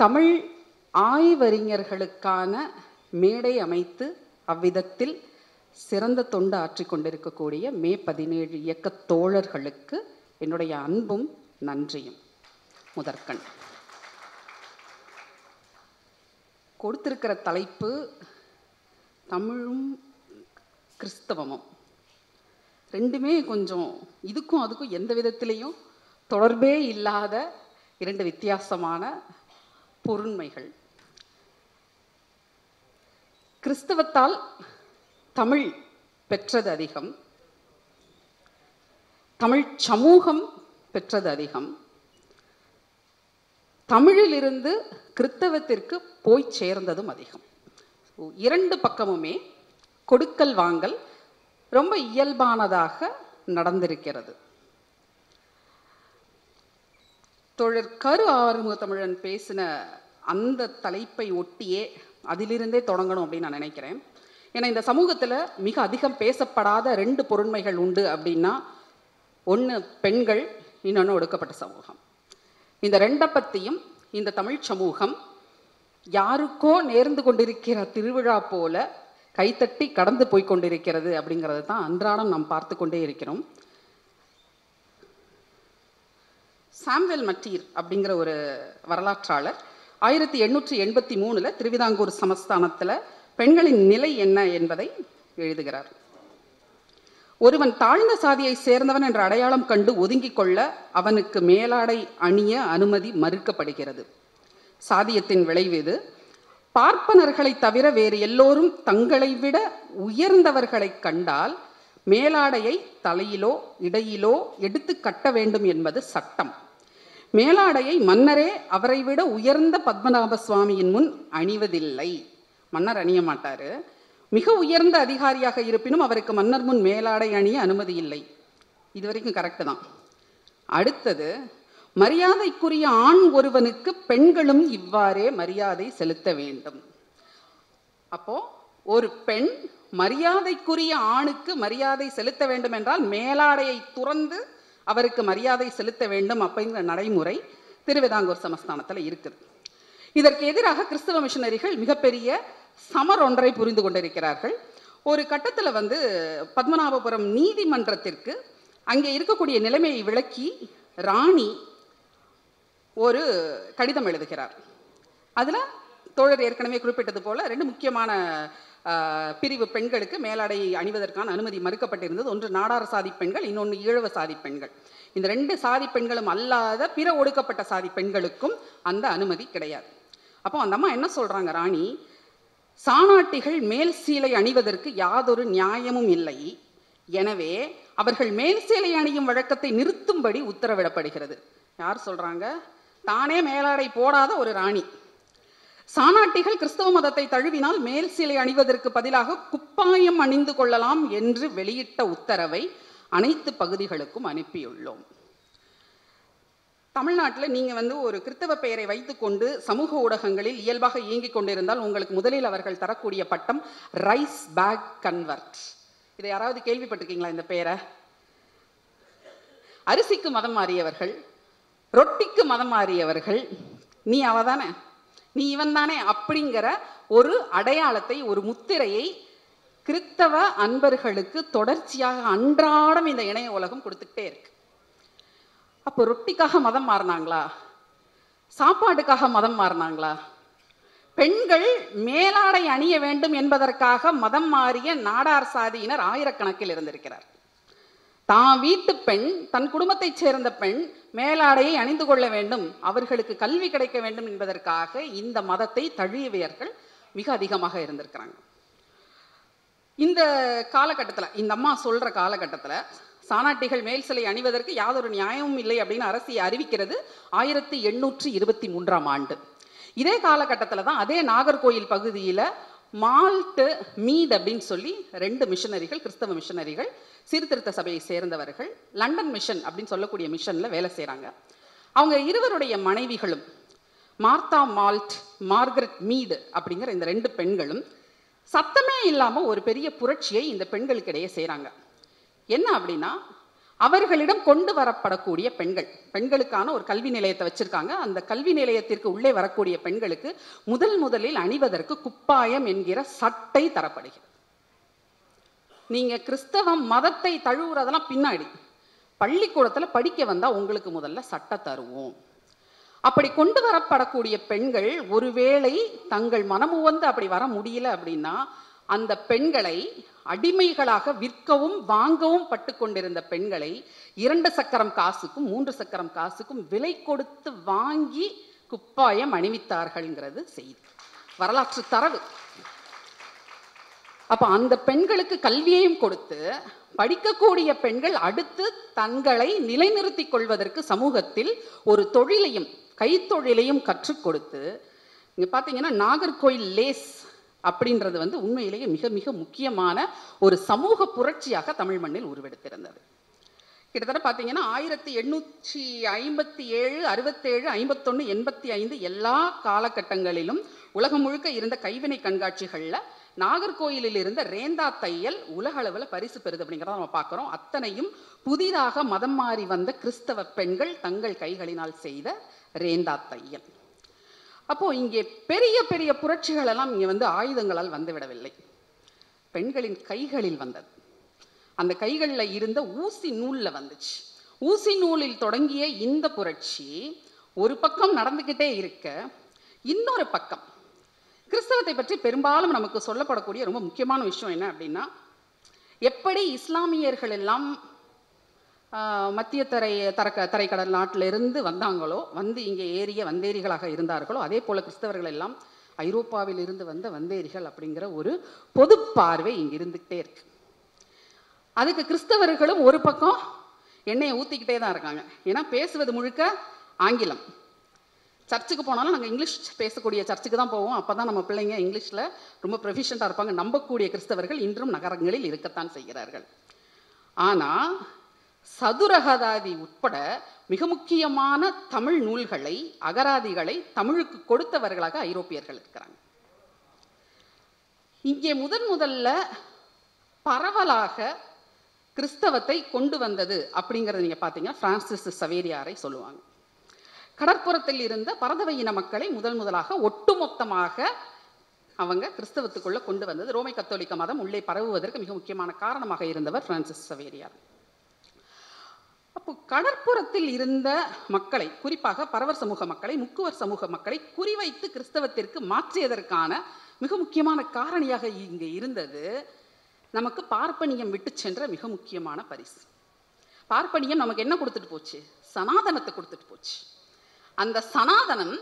தமிழ் ஆய்வறிஞர்களுக்கான மேடை அமைத்து அவ்விதத்தில் சிறந்த தொண்டு ஆற்றிக் கொண்டிருக்கக்கூடிய மே 17 இயக்க தோழர்களுக்கு என்னுடைய அன்பும் நன்றியும். முதற்கண் கொடுத்திருக்கிற தலைப்பு தமிழும் கிறிஸ்தவமும். ரெண்டுமே கொஞ்சம் இதுக்கும் அதுக்கும் எந்த விதத்திலையும் தொடர்பே இல்லாத இரண்டு வித்தியாசமான பொருண்மைகள். கிறிஸ்தவத்தால் தமிழ் பெற்றது அதிகம், தமிழ் சமூகம் பெற்றது அதிகம். தமிழிலிருந்து கிறிஸ்தவத்திற்கு போய் சேர்ந்ததும் அதிகம். இரண்டு பக்கமுமே கொடுக்கல் வாங்கல் ரொம்ப இயல்பானதாக நடந்திருக்கிறது. தோழர் கரு ஆறுமுக தமிழன் பேசின அந்த தலைப்பை ஒட்டியே அதிலிருந்தே தொடங்கணும் அப்படின்னு நான் நினைக்கிறேன். ஏன்னா இந்த சமூகத்தில் மிக அதிகம் பேசப்படாத ரெண்டு பொருண்மைகள் உண்டு அப்படின்னா, ஒன்று பெண்கள், இன்னொன்று ஒடுக்கப்பட்ட சமூகம். இந்த ரெண்டை பற்றியும் இந்த தமிழ் சமூகம் யாருக்கோ நேர்ந்து கொண்டிருக்கிற திருவிழா போல கைத்தட்டி கடந்து போய் கொண்டிருக்கிறது அப்படிங்கிறது தான் அன்றாடம் நாம் பார்த்து கொண்டே இருக்கிறோம். சாம்வெல் மட்டீர் அப்படிங்கிற ஒரு வரலாற்றாளர் 1883 திருவிதாங்கூர் சமஸ்தானத்தில் பெண்களின் நிலை என்ன என்பதை எழுதுகிறார். ஒருவன் தாழ்ந்த சாதியை சேர்ந்தவன் என்ற அடையாளம் கண்டு ஒதுங்கிக் கொள்ள அவனுக்கு மேலாடை அணிய அனுமதி மறுக்கப்படுகிறது. சாதியத்தின் விளைவு இது. பார்ப்பனர்களை தவிர வேறு எல்லோரும் தங்களை விட உயர்ந்தவர்களை கண்டால் மேலாடையை தலையிலோ இடையிலோ எடுத்து கட்ட வேண்டும் என்பது சட்டம். மேலாடையை மன்னரே அவரை விட உயர்ந்த பத்மநாப சுவாமியின் முன் அணிவதில்லை. மன்னர் அணிய மாட்டாரு. மிக உயர்ந்த அதிகாரியாக இருப்பினும் அவருக்கு மன்னர் முன் மேலாடை அணிய அனுமதி இல்லை. இது வரைக்கும் கரெக்டு தான். அடுத்தது, மரியாதைக்குரிய ஆண் ஒருவனுக்கு பெண்களும் இவ்வாறே மரியாதை செலுத்த வேண்டும். அப்போ ஒரு பெண் மரியாதைக்குரிய ஆணுக்கு மரியாதை செலுத்த வேண்டும் என்றால் மேலாடையை துறந்து அவருக்கு மரியாதை செலுத்த வேண்டும் அப்படிங்கிற நடைமுறை திருவிதாங்கூர் சமஸ்தானத்தில் இருக்குது. இதற்கு எதிராக கிறிஸ்தவ மிஷனரிகள் மிகப்பெரிய சமர் ஒன்றை புரிந்து கொண்டிருக்கிறார்கள். ஒரு கட்டத்தில் பத்மநாபபுரம் நீதிமன்றத்திற்கு அங்கே இருக்கக்கூடிய நிலைமையை விளக்கி ராணி ஒரு கடிதம் எழுதுகிறார். அதில் தோழர் ஏற்கனவே குறிப்பிட்டது போல ரெண்டு முக்கியமான பிரிவு பெண்களுக்கு மேலாடை அணிவதற்கான அனுமதி மறுக்கப்பட்டிருந்தது. ஒன்று நாடார் சாதி பெண்கள், இன்னொன்று ஈழவ சாதி பெண்கள். இந்த ரெண்டு சாதி பெண்களும் அல்லாத பிற ஒடுக்கப்பட்ட சாதி பெண்களுக்கும் அந்த அனுமதி கிடையாது. அப்போ அந்த அம்மா என்ன சொல்றாங்க, ராணி, சாணாட்டிகள் மேல் சீலை அணிவதற்கு யாதொரு நியாயமும் இல்லை. எனவே அவர்கள் மேல் சீலை அணியும் வழக்கத்தை நிறுத்தும்படி உத்தரவிடப்படுகிறது. யார் சொல்றாங்க? தானே மேலாடை போடாத ஒரு ராணி. சாணாட்டிகள் கிறிஸ்தவ மதத்தை தழுவினால் மேல் சீலை அணிவதற்கு பதிலாக குப்பாயம் அணிந்து கொள்ளலாம் என்று வெளியிட்ட உத்தரவை அனைத்து பகுதிகளுக்கும் அனுப்பியுள்ளோம். தமிழ்நாட்டில் நீங்கள் ஒரு கிறிஸ்தவ பெயரை வைத்துக்கொண்டு சமூக ஊடகங்களில் இயல்பாக இயங்கிக் கொண்டிருந்தால் உங்களுக்கு முதலில் அவர்கள் தரக்கூடிய பட்டம் ரைஸ் பேக் கன்வெர்ட். இதை யாராவது கேள்விப்பட்டிருக்கீங்களா? இந்த பெயரை அரிசிக்கு மதம் மாறியவர்கள், ரொட்டிக்கு மதம் மாறியவர்கள், நீ அவதானே, நீ இவன் தானே அப்படிங்கிற ஒரு அடையாளத்தை, ஒரு முத்திரையை கிறிஸ்தவ அன்பர்களுக்கு தொடர்ச்சியாக அன்றாடம் இந்த இணைய உலகம் கொடுத்துக்கிட்டே இருக்கு. அப்போ ரொட்டிக்காக மதம் மாறினாங்களா? சாப்பாட்டுக்காக மதம் மாறினாங்களா? பெண்கள் மேலாடை அணிய வேண்டும் என்பதற்காக மதம் மாறிய நாடார் சாதியினர் ஆயிரக்கணக்கில் இருந்திருக்கிறார். தான் வீட்டு பெண், தன் குடும்பத்தைச் சேர்ந்த பெண் மேலாடையை அணிந்து கொள்ள வேண்டும், அவர்களுக்கு கல்வி கிடைக்க வேண்டும் என்பதற்காக இந்த மதத்தை தழுவியவர்கள் மிக அதிகமாக இருந்திருக்கிறாங்க. இந்த காலகட்டத்தில், இந்த அம்மா சொல்ற காலகட்டத்தில் சாணாட்டிகள் மேல் சிலை அணிவதற்கு யாதொரு நியாயமும் இல்லை அப்படின்னு அரசு அறிவிக்கிறது 1823ஆம் ஆண்டு. இதே காலகட்டத்தில் தான் அதே நாகர்கோயில் பகுதியில் மால்ட் மீட் அப்படின்னு சொல்லி ரெண்டு மிஷனரிகள், கிறிஸ்தவ மிஷனரிகள், சீர்திருத்த சபையை சேர்ந்தவர்கள், லண்டன் மிஷன் அப்படின்னு சொல்லக்கூடிய மிஷனில் வேலை செய்கிறாங்க. அவங்க இருவருடைய மனைவிகளும் மார்த்தா மால்ட், மார்கரெட் மீடு அப்படிங்கிற இந்த ரெண்டு பெண்களும் சத்தமே இல்லாமல் ஒரு பெரிய புரட்சியை இந்த பெண்களுக்கிடையே செய்கிறாங்க. என்ன அப்படின்னா, அவர்களிடம் கொண்டு வரப்படக்கூடிய பெண்களுக்கான ஒரு கல்வி நிலையத்தை வச்சிருக்காங்க. அந்த கல்வி நிலையத்திற்கு உள்ளே வரக்கூடிய பெண்களுக்கு முதலில் அணிவதற்கு குப்பாயம் என்கிற சட்டை தரப்படுகிறது. நீங்க கிறிஸ்தவ மதத்தை தழுவுறதெல்லாம் பின்னாடி, பள்ளிக்கூடத்துல படிக்க வந்தா உங்களுக்கு முதல்ல சட்டை தருவோம். அப்படி கொண்டு வரப்படக்கூடிய பெண்கள் ஒருவேளை தங்கள் மனமு வந்து அப்படி வர முடியல அப்படின்னா, அந்த பெண்களை அடிமைகளாக விற்கவும் வாங்கவும் பட்டு கொண்டிருந்த பெண்களை 2 சக்கரம் காசுக்கும் 3 சக்கரம் காசுக்கும் விலை கொடுத்து வாங்கி குப்பாயம் அணிவித்தார்கள்ங்கிறது செய்தி, வரலாற்று தரவு. அப்ப அந்த பெண்களுக்கு கல்வியையும் கொடுத்து படிக்கக்கூடிய பெண்கள் அடுத்து தங்களை நிலைநிறுத்திக் கொள்வதற்கு சமூகத்தில் ஒரு தொழிலையும் கைத்தொழிலையும் கற்றுக் கொடுத்து, இங்க பாத்தீங்கன்னா நாகர்கோயில் லேஸ் அப்படின்றது வந்து உண்மையிலேயே மிக மிக முக்கியமான ஒரு சமூக புரட்சியாக தமிழ் மண்ணில் உருவெடுத்திருந்தது. கிட்டத்தட்ட பார்த்தீங்கன்னா 1857, 67, 51, 85 எல்லா காலகட்டங்களிலும் உலகம் முழுக்க இருந்த கைவினை கண்காட்சிகளில் நாகர்கோயிலில் இருந்த ரேந்தா தையல் உலக அளவில் பரிசு பெறுது அப்படிங்கிறத நம்ம பார்க்குறோம். அத்தனையும் புதிதாக மதம் மாறி வந்த கிறிஸ்தவ பெண்கள் தங்கள் கைகளினால் செய்த ரேந்தா தையல். அப்போ இங்கே பெரிய பெரிய புரட்சிகள் எல்லாம் இங்கே வந்து ஆயுதங்களால் வந்துவிடவில்லை, பெண்களின் கைகளில் வந்தது. அந்த கைகளில் இருந்த ஊசி நூலில் வந்துச்சு. ஊசி நூலில் தொடங்கிய இந்த புரட்சி ஒரு பக்கம் நடந்துக்கிட்டே இருக்க, இன்னொரு பக்கம் கிறிஸ்தவத்தை பற்றி பெரும்பாலும் நமக்கு சொல்லப்படக்கூடிய ரொம்ப முக்கியமான விஷயம் என்ன அப்படின்னா, எப்படி இஸ்லாமியர்கள் எல்லாம் மத்திய தரைக்கடல் நாட்டிலிருந்து வந்தாங்களோ, வந்து இங்கே ஏறிய வந்தேரிகளாக இருந்தார்களோ, அதே போல கிறிஸ்தவர்கள் எல்லாம் ஐரோப்பாவில் இருந்து வந்த வந்தேரிகள் அப்படிங்கிற ஒரு பொது பார்வை இங்கே இருந்துகிட்டே இருக்கு. அதுக்கு கிறிஸ்தவர்களும் ஒரு பக்கம் எண்ணெயை ஊற்றிக்கிட்டே தான் இருக்காங்க. ஏன்னா பேசுவது முழுக்க ஆங்கிலம். சர்ச்சுக்கு போனாலும் நாங்கள் இங்கிலீஷ் பேசக்கூடிய சர்ச்சுக்கு தான் போவோம். அப்போ தான் நம்ம பிள்ளைங்க இங்கிலீஷில் ரொம்ப ப்ரொஃபிஷியண்ட்டாக இருப்பாங்க. நம்பக்கூடிய கிறிஸ்தவர்கள் இன்றும் நகரங்களில் இருக்கத்தான் செய்கிறார்கள். ஆனால் சதுரகதாதி உட்பட மிக முக்கியமான தமிழ் நூல்களை, அகராதிகளை தமிழுக்கு கொடுத்தவர்களாக ஐரோப்பியர்கள் இருக்கிறாங்க. இங்கே முதல்ல பரவலாக கிறிஸ்தவத்தை கொண்டு வந்தது அப்படிங்கிறத நீங்க பார்த்தீங்கன்னா பிரான்சிஸ் சவேரியாரை சொல்லுவாங்க. கடற்புறத்தில் இருந்த பரதவ இன மக்களை முதலாக ஒட்டுமொத்தமாக அவங்க கிறிஸ்தவத்துக்குள்ள கொண்டு வந்தது. ரோமை கத்தோலிக்க மதம் உள்ளே பரவுவதற்கு மிக முக்கியமான காரணமாக இருந்தவர் பிரான்சிஸ் சவேரியார். அப்போ கடற்புறத்தில் இருந்த மக்களை, குறிப்பாக பரவர் சமூக மக்களை, முக்குவர் சமூக மக்களை குறிவைத்து கிறிஸ்தவத்திற்கு மாற்றியதற்கான மிக முக்கியமான காரணியாக இங்கே இருந்தது நமக்கு பார்ப்பனியம் விட்டு சென்ற மிக முக்கியமான பரிசு. பார்ப்பனியம் நமக்கு என்ன கொடுத்துட்டு போச்சு? சனாதனத்தை கொடுத்துட்டு போச்சு. அந்த சனாதனம்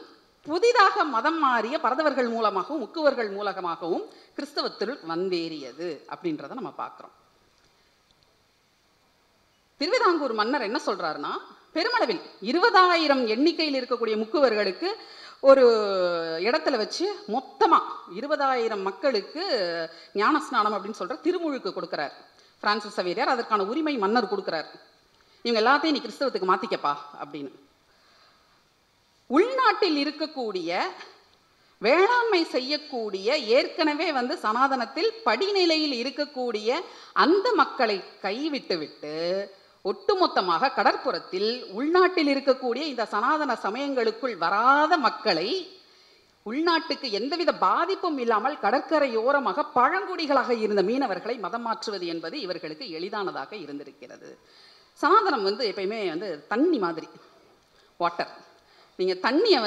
புதிதாக மதம் மாறிய பரதவர்கள் மூலமாகவும் முக்குவர்கள் மூலமாகவும் கிறிஸ்தவத்தில் வந்தேறியது அப்படின்றத நம்ம பார்க்கிறோம். திருவிதாங்கூர் மன்னர் என்ன சொல்றாருன்னா, பெருமளவில் 20,000 எண்ணிக்கையில் இருக்கக்கூடிய முக்குவர்களுக்கு ஒரு இடத்துல வச்சு மொத்தமா 20,000 மக்களுக்கு ஞானஸ்நானம் அப்படின்னு சொல்ற திருமுழுக்கு கொடுக்கிறார் பிரான்சிஸ் சவேரியார். அதற்கான உரிமை மன்னர் கொடுக்கிறார். இவங்க எல்லாத்தையும் நீ கிறிஸ்தவத்துக்கு மாத்திக்கப்பா அப்படின்னு. உள்நாட்டில் இருக்கக்கூடிய வேளாண்மை செய்யக்கூடிய ஏற்கனவே சனாதனத்தில் படிநிலையில் இருக்கக்கூடிய அந்த மக்களை கைவிட்டு விட்டு ஒட்டுமொத்தமாக கடற்புறத்தில் உள்நாட்டில் இருக்கக்கூடிய இந்த சனாதன சமயங்களுக்குள் வராத மக்களை உள்நாட்டுக்கு எந்தவித பாதிப்பும் இல்லாமல் கடற்கரையோரமாக பழங்குடிகளாக இருந்த மீனவர்களை மதம் மாற்றுவது என்பது இவர்களுக்கு எளிதானதாக இருந்திருக்கிறது. சனாதனம் எப்பயுமே தண்ணி மாதிரி, வாட்டர். நீங்கள் தண்ணியை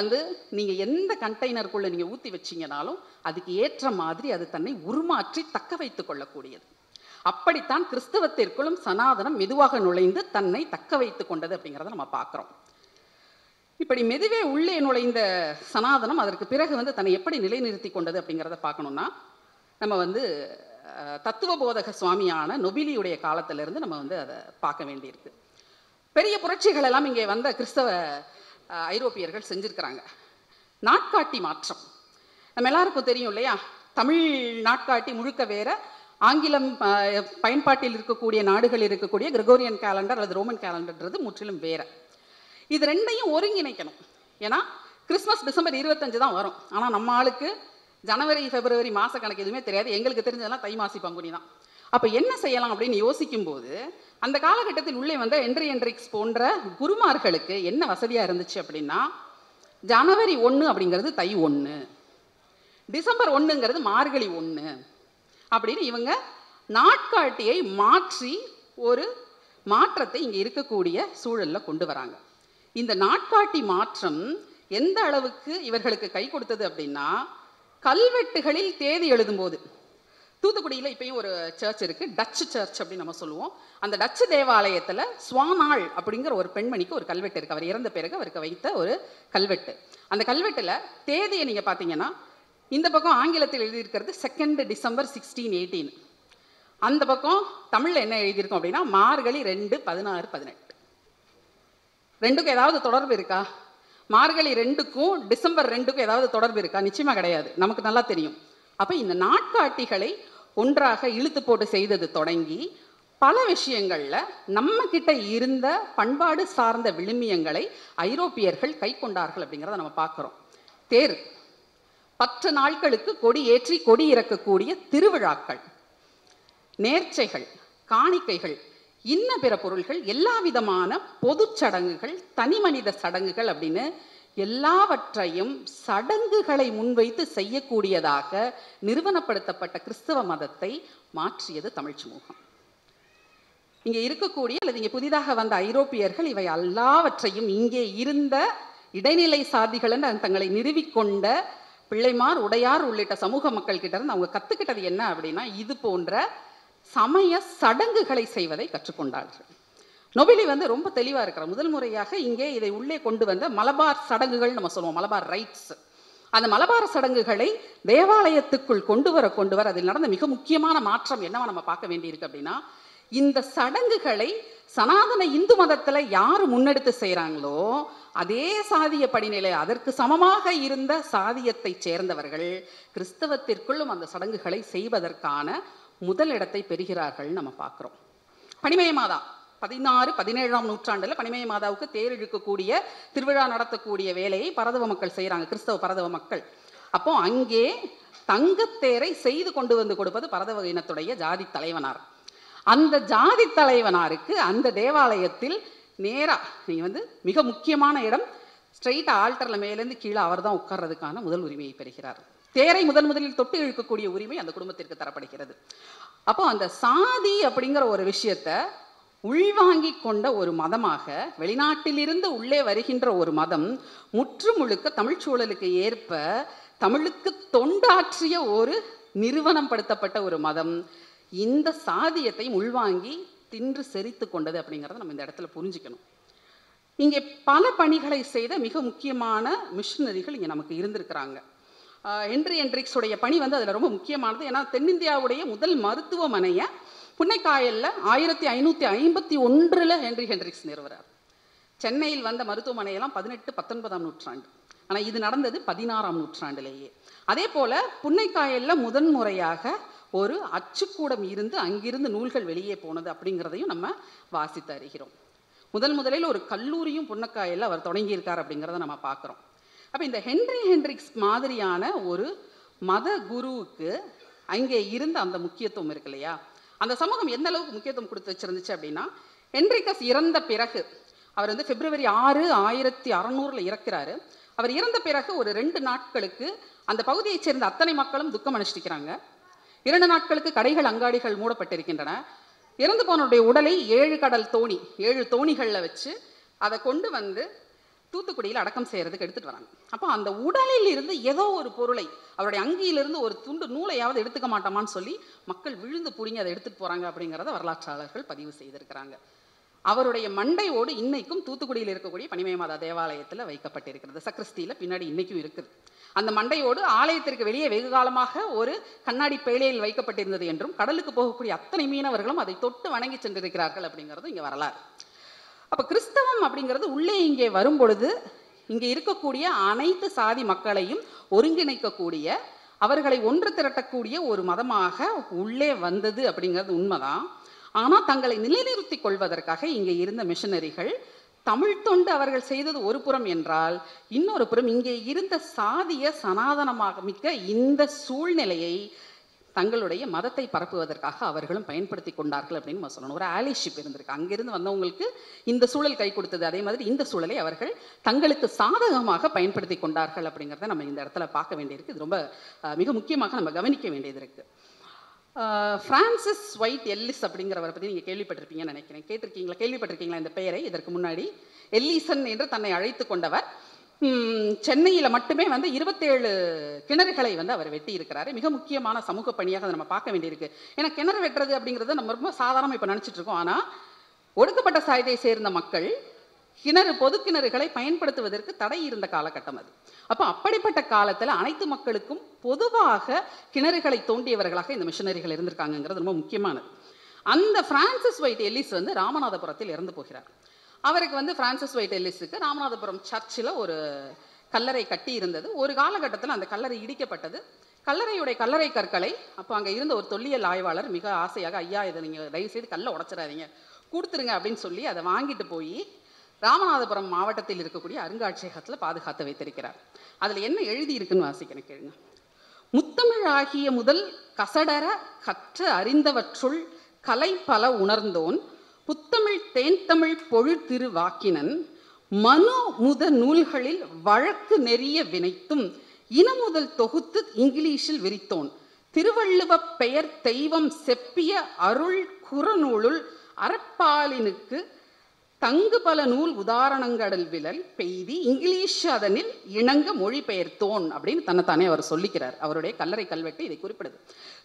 நீங்கள் எந்த கண்டெய்னருக்குள்ளே நீங்கள் ஊற்றி வச்சிங்கனாலும் அதுக்கு ஏற்ற மாதிரி அது தன்னை உருமாற்றி தக்க வைத்துக் கொள்ளக்கூடியது. அப்படித்தான் கிறிஸ்தவத்திற்குள்ளும் சனாதனம் மெதுவாக நுழைந்து தன்னை தக்க வைத்துக் கொண்டது அப்படிங்கிறத நம்ம பார்க்குறோம். இப்படி மெதுவே உள்ளே நுழைந்த சனாதனம் அதற்கு பிறகு தன்னை எப்படி நிலைநிறுத்தி கொண்டது அப்படிங்கிறத பார்க்கணும்னா, நம்ம தத்துவ போதக சுவாமியான நொபிலியுடைய காலத்திலிருந்து நம்ம அதை பார்க்க வேண்டியிருக்கு. பெரிய புரட்சிகள் எல்லாம் இங்கே வந்த கிறிஸ்தவ ஐரோப்பியர்கள் செஞ்சிருக்கிறாங்க. நாட்காட்டி மாற்றம் நம்ம எல்லாருக்கும் தெரியும் இல்லையா? தமிழ் நாட்காட்டி முழுக்க வேற, ஆங்கிலம் பயன்பாட்டில் இருக்கக்கூடிய நாடுகள் இருக்கக்கூடிய கிரெகோரியன் கேலண்டர் அல்லது ரோமன் கேலண்டர்ன்றது முற்றிலும் வேற. இது ரெண்டையும் ஒருங்கிணைக்கணும். ஏன்னா கிறிஸ்மஸ் டிசம்பர் 25 தான் வரும். ஆனால் நம்ம ஆளுக்கு ஜனவரி பிப்ரவரி மாத கணக்கு எதுவுமே தெரியாது. எங்களுக்கு தெரிஞ்சதெல்லாம் தை மாசி பங்குனி தான். அப்போ என்ன செய்யலாம் அப்படின்னு யோசிக்கும் போது அந்த காலகட்டத்தில் உள்ளே வந்த ஹென்றி ஹென்ட்ரிக்ஸ் போன்ற குருமார்களுக்கு என்ன வசதியாக இருந்துச்சு அப்படின்னா, ஜனவரி 1 அப்படிங்கிறது தை 1, டிசம்பர் 1ங்கிறது மார்கழி 1 அப்படின்னு இவங்க நாட்காட்டியை மாற்றி ஒரு மாற்றத்தை இங்கே இருக்கக்கூடிய சூழலில் கொண்டு வராங்க. இந்த நாட்காட்டி மாற்றம் எந்த அளவுக்கு இவர்களுக்கு கை கொடுத்தது அப்படின்னா, கல்வெட்டுகளில் தேதி எழுதும்போது, தூத்துக்குடியில் இப்பயும் ஒரு சர்ச் இருக்குது, டச்சு சர்ச் அப்படின்னு நம்ம சொல்லுவோம். அந்த டச்சு தேவாலயத்தில் ஸ்வானாள் அப்படிங்கிற ஒரு பெண்மணிக்கு ஒரு கல்வெட்டு இருக்குது. அவர் இறந்த பிறகு அவருக்கு வைத்த ஒரு கல்வெட்டு. அந்த கல்வெட்டில் தேதியை நீங்கள் பார்த்தீங்கன்னா, இந்த பக்கம் ஆங்கிலத்தில் எழுதியிருக்கிறது 2 டிசம்பர் 1618. அந்த பக்கம் தமிழில் என்ன எழுதியிருக்கோம் அப்படின்னா, மார்கழி 2 16 18. ரெண்டுக்கும் ஏதாவது தொடர்பு இருக்கா? மார்கழி 2க்கும் டிசம்பர் 2க்கும் ஏதாவது தொடர்பு இருக்கா? நிச்சயமாக கிடையாது, நமக்கு நல்லா தெரியும். அப்போ இந்த நாட்காட்டிகளை ஒன்றாக இழுத்து போட்டு செய்தது தொடங்கி பல விஷயங்களில் நம்ம கிட்ட இருந்த பண்பாடு சார்ந்த விழுமியங்களை ஐரோப்பியர்கள் கை கொண்டார்கள் அப்படிங்கிறத நம்ம பார்க்குறோம். தேர், 10 நாட்களுக்கு கொடி ஏற்றி கொடி இறக்கக்கூடிய திருவிழாக்கள், நேர்ச்சைகள், காணிக்கைகள், இன்ன பிற பொருள்கள், எல்லா விதமான பொது சடங்குகள், தனி மனித சடங்குகள் அப்படின்னு எல்லாவற்றையும் சடங்குகளை முன்வைத்து செய்யக்கூடியதாக நிறுவனப்படுத்தப்பட்ட கிறிஸ்தவ மதத்தை மாற்றியது தமிழ் சமூகம். இங்கே இருக்கக்கூடிய அல்லது இங்கே புதிதாக வந்த ஐரோப்பியர்கள் இவை எல்லாவற்றையும் இங்கே இருந்த இடைநிலை சாதிகள் தங்களை நிறுவிக்கொண்ட பிள்ளைமார், உடையார் உள்ளிட்ட சமூக மக்கள் கிட்ட இருந்து அவங்க கற்றுக்கிட்டது என்ன அப்படின்னா, இது போன்ற சமய சடங்குகளை செய்வதை கற்றுக்கொண்டார்கள். நொபிலி ரொம்ப தெளிவாக இருக்கிறார். முதல் முறையாக இங்கே இதை உள்ளே கொண்டு வந்த மலபார் சடங்குகள் நம்ம சொல்லுவோம், மலபார் ரைட்ஸ். அந்த மலபார் சடங்குகளை தேவாலயத்துக்குள் கொண்டு வர அதில் நடந்த மிக முக்கியமான மாற்றம் என்னவா நம்ம பார்க்க வேண்டியிருக்கு அப்படின்னா, இந்த சடங்குகளை சனாதன இந்து மதத்தில் யார் முன்னெடுத்து செய்கிறாங்களோ அதே சாதிய படிநிலை, அதற்கு சமமாக இருந்த சாதியத்தை சேர்ந்தவர்கள் கிறிஸ்தவத்திற்குள்ளும் அந்த சடங்குகளை செய்வதற்கான முதல் இடத்தை பெறுகிறார்கள் நம்ம பார்க்குறோம். பனிமய மாதா 16, 17ஆம் நூற்றாண்டில் பனிமய மாதாவுக்கு தேர் இழுக்கக்கூடிய திருவிழா நடத்தக்கூடிய வேலையை பரதவ மக்கள் செய்கிறாங்க, கிறிஸ்தவ பரதவ மக்கள். அப்போ அங்கே தங்கத்தேரை செய்து கொண்டு வந்து கொடுப்பது பரதவ இனத்துடைய ஜாதி தலைவனார். அந்த ஜாதி தலைவனாருக்கு அந்த தேவாலயத்தில் நேராக நீங்கள் மிக முக்கியமான இடம், ஸ்ட்ரெயிட்டாக ஆல்டரில் மேலேருந்து கீழே அவர் தான் உட்கார்றதுக்கான முதல் உரிமையை பெறுகிறார். தேரை முதலில் தொட்டு இழுக்கக்கூடிய உரிமை அந்த குடும்பத்திற்கு தரப்படுகிறது. அப்போ அந்த சாதி அப்படிங்கிற ஒரு விஷயத்தை உள்வாங்கி கொண்ட ஒரு மதமாக, வெளிநாட்டிலிருந்து உள்ளே வருகின்ற ஒரு மதம், முற்று முழுக்க தமிழ் சூழலுக்கு ஏற்ப தமிழுக்கு தொண்டாற்றிய ஒரு நிறுவனம் படுத்தப்பட்ட ஒரு மதம் இந்த சாதியத்தை உள்வாங்கி தின்று செரித்து கொண்டது அப்படிங்கிறத நம்ம இந்த இடத்துல புரிஞ்சுக்கணும். இங்கே பல பணிகளை செய்த மிக முக்கியமான மிஷனரிகள் இங்கே நமக்கு இருந்திருக்கிறாங்க. ஹென்றி ஹென்ட்ரிக்ஸுடைய பணி அதில் ரொம்ப முக்கியமானது. ஏன்னா தென்னிந்தியாவுடைய முதல் மருத்துவமனையை புன்னைக்காயலில் 1551 ஹென்றி ஹென்ட்ரிக்ஸ் நிறுவறார். சென்னையில் வந்த மருத்துவமனையெல்லாம் 18, 19ஆம் நூற்றாண்டு. ஆனால் இது நடந்தது 16ஆம் நூற்றாண்டிலேயே. அதே போல் புன்னைக்காயலில் முதன்முறையாக ஒரு அச்சுக்கூடம் இருந்து அங்கிருந்து நூல்கள் வெளியே போனது அப்படிங்கிறதையும் நம்ம வாசித்து அறிகிறோம். முதலில் ஒரு கல்லூரியும் புன்னக்காயலில் அவர் தொடங்கியிருக்கார் அப்படிங்கிறத நம்ம பார்க்குறோம். அப்போ இந்த ஹென்றி ஹென்ட்ரிக்ஸ் மாதிரியான ஒரு மத குருவுக்கு அங்கே இருந்த அந்த முக்கியத்துவம் இருக்கு இல்லையா, அந்த சமூகம் எந்த அளவுக்கு முக்கியத்துவம் கொடுத்து வச்சிருந்துச்சு அப்படின்னா, ஹென்ட்ரிகஸ் இறந்த பிறகு அவர் பிப்ரவரி 6, 1600 இறக்கிறாரு. அவர் இறந்த பிறகு ஒரு 2 நாட்களுக்கு அந்த பகுதியைச் சேர்ந்த அத்தனை மக்களும் துக்கம் அனுஷ்டிக்கிறாங்க. 2 நாட்களுக்கு கடைகள் அங்காடிகள் மூடப்பட்டிருக்கின்றன. இறந்து போனவருடைய உடலை 7 கடல் தோணி 7 தோணிகளில் வச்சு அதை கொண்டு தூத்துக்குடியில் அடக்கம் செய்யறதுக்கு எடுத்துட்டு வராங்க. அப்போ அந்த உடலில் இருந்து ஏதோ ஒரு பொருளை, அவருடைய அங்கியிலிருந்து ஒரு துண்டு நூலையாவது எடுத்துக்க மாட்டோமான்னு சொல்லி மக்கள் விழுந்து புடிங்கி அதை எடுத்துட்டு போறாங்க அப்படிங்கிறத வரலாற்றாளர்கள் பதிவு செய்திருக்கிறாங்க. அவருடைய மண்டையோடு இன்னைக்கும் தூத்துக்குடியில் இருக்கக்கூடிய பனிமய மாதா தேவாலயத்தில் வைக்கப்பட்டிருக்கிறது. சக்ரஸ்தியில் பின்னாடி இன்னைக்கும் இருக்குது. அந்த மண்டையோடு ஆலயத்திற்கு வெளியே வெகு காலமாக ஒரு கண்ணாடி பேழையில் வைக்கப்பட்டிருந்தது என்றும், கடலுக்கு போகக்கூடிய அத்தனை மீனவர்களும் அதை தொட்டு வணங்கி சென்றிருக்கிறார்கள் அப்படிங்கிறது இங்கே வரலாறு. அப்போ கிறிஸ்தவம் அப்படிங்கிறது உள்ளே இங்கே வரும் பொழுது இங்கே இருக்கக்கூடிய அனைத்து சாதி மக்களையும் ஒருங்கிணைக்கக்கூடிய, அவர்களை ஒன்று திரட்டக்கூடிய ஒரு மதமாக உள்ளே வந்தது அப்படிங்கிறது உண்மைதான். ஆனால் தங்களை நிலைநிறுத்தி கொள்வதற்காக இங்கே இருந்த மிஷனரிகள் தமிழ் தொண்டு அவர்கள் செய்தது ஒரு புறம் என்றால், இன்னொரு புறம் இங்கே இருந்த சாதிய சனாதனமாக மிக்க இந்த சூழ்நிலையை தங்களுடைய மதத்தை பரப்புவதற்காக அவர்களும் பயன்படுத்தி கொண்டார்கள் அப்படின்னு நம்ம சொல்லணும். ஒரு ஆலிஷிப் இருந்திருக்கு. அங்கிருந்து வந்தவங்களுக்கு இந்த சூழல் கை கொடுத்தது. அதே மாதிரி இந்த சூழலை அவர்கள் தங்களுக்கு சாதகமாக பயன்படுத்தி கொண்டார்கள் அப்படிங்கிறத நம்ம இந்த இடத்துல பார்க்க வேண்டியிருக்கு. இது ரொம்ப மிக முக்கியமாக நம்ம கவனிக்க வேண்டியது இருக்கு. பிரான்சிஸ் ஒயிட் எல்லிஸ் அப்படிங்கிறவரை பற்றி நீங்கள் கேள்விப்பட்டிருப்பீங்கன்னு நினைக்கிறேன். கேள்விப்பட்டிருக்கீங்களா இந்த பெயரை? இதற்கு முன்னாடி எல்லிசன் என்று தன்னை அழைத்து கொண்டவர். சென்னையில் மட்டுமே 27 கிணறுகளை அவர் வெட்டி இருக்கிறாரு. மிக முக்கியமான சமூக பணியாக அதை நம்ம பார்க்க வேண்டியிருக்கு. ஏன்னா கிணறு வெட்டுறது அப்படிங்கிறத நம்ம ரொம்ப சாதாரணமாக இப்போ நினச்சிட்டு இருக்கோம். ஆனால் ஒடுக்கப்பட்ட சாயத்தை சேர்ந்த மக்கள் பொது கிணறுகளை பயன்படுத்துவதற்கு தடை இருந்த காலகட்டம் அது. அப்போ அப்படிப்பட்ட காலத்தில் அனைத்து மக்களுக்கும் பொதுவாக கிணறுகளை தோண்டியவர்களாக இந்த மிஷனரிகள் இருந்திருக்காங்கிறது ரொம்ப முக்கியமானது. அந்த பிரான்சிஸ் ஒயிட் எல்லிஸ் ராமநாதபுரத்தில் இறந்து போகிறார். அவருக்கு பிரான்சிஸ் ஒயிட் எல்லிஸுக்கு ராமநாதபுரம் சர்ச்சில் ஒரு கல்லறை கட்டி இருந்தது. ஒரு காலகட்டத்தில் அந்த கல்லறை இடிக்கப்பட்டது. கல்லறை கற்களை அப்போ அங்கே இருந்த ஒரு தொல்லியல் ஆய்வாளர் மிக ஆசையாக, ஐயா இதை நீங்கள் தயவுசெய்து கல்லை உடச்சிடாதீங்க, கொடுத்துருங்க அப்படின்னு சொல்லி அதை வாங்கிட்டு போய் ராமநாதபுரம் மாவட்டத்தில் இருக்கக்கூடிய அருங்காட்சியகத்தில் பாதுகாத்து வைத்திருக்கிறார். அதில் என்ன எழுதி இருக்குன்னு வாசிக்கிறேன் கேளுங்க. முத்தமிழ் ஆகிய முதல் கசடர கற்ற அறிந்தவற்றுள் கலை பல உணர்ந்தோன் புத்தமிழ் தேன்தமிழ் பொழில் வாக்கினன் மனு முத நூல்களில் வழக்கு நெறிய வினைத்தும் இனமுதல் தொகுத்து இங்கிலீஷில் விரித்தோன் திருவள்ளுவ பெயர் தெய்வம் செப்பிய அருள் குறநூலுள் அறப்பாலினுக்கு தங்கு பல நூல் உதாரணங்கள் விழல் பெய்தி இங்கிலீஷ் அதனில் இணங்க மொழிபெயர்த்தோன் அப்படின்னு தன்னைத்தானே அவர் சொல்லிக்கிறார். அவருடைய கல்லறை கல்வெட்டு இதை குறிப்பிடுது.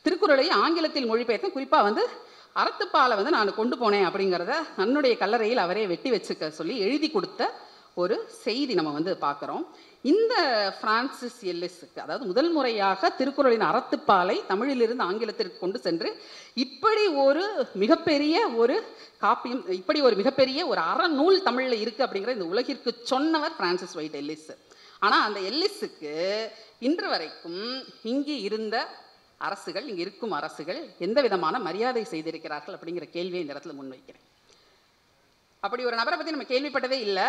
திருக்குறளை ஆங்கிலத்தில் மொழிபெயர்த்த குறிப்பாக அறத்துப்பாலை நான் கொண்டு போனேன் அப்படிங்கிறத தன்னுடைய கல்லறையில் அவரே வெட்டி வச்சுக்க சொல்லி எழுதி கொடுத்த ஒரு செய்தி நம்ம பார்க்குறோம். இந்த பிரான்சிஸ் எல்லிஸுக்கு, அதாவது முதல் முறையாக திருக்குறளின் அறத்துப்பாலை தமிழிலிருந்து ஆங்கிலத்திற்கு கொண்டு சென்று இப்படி ஒரு மிகப்பெரிய ஒரு காப்பியம், இப்படி ஒரு மிகப்பெரிய ஒரு அறநூல் தமிழில் இருக்குது அப்படிங்கிற இந்த உலகிற்கு சொன்னவர் பிரான்சிஸ் ஒயிட் எல்லிஸ். ஆனால் அந்த எல்லிஸுக்கு இன்று வரைக்கும் இங்கே இருந்த அரசுகள், இங்கே இருக்கும் அரசுகள் எந்த விதமான மரியாதை செய்திருக்கிறார்கள் அப்படிங்கிற கேள்வியை இந்த இடத்துல முன்வைக்கிறேன். அப்படி ஒரு நபரை பற்றி நம்ம கேள்விப்பட்டதே இல்லை.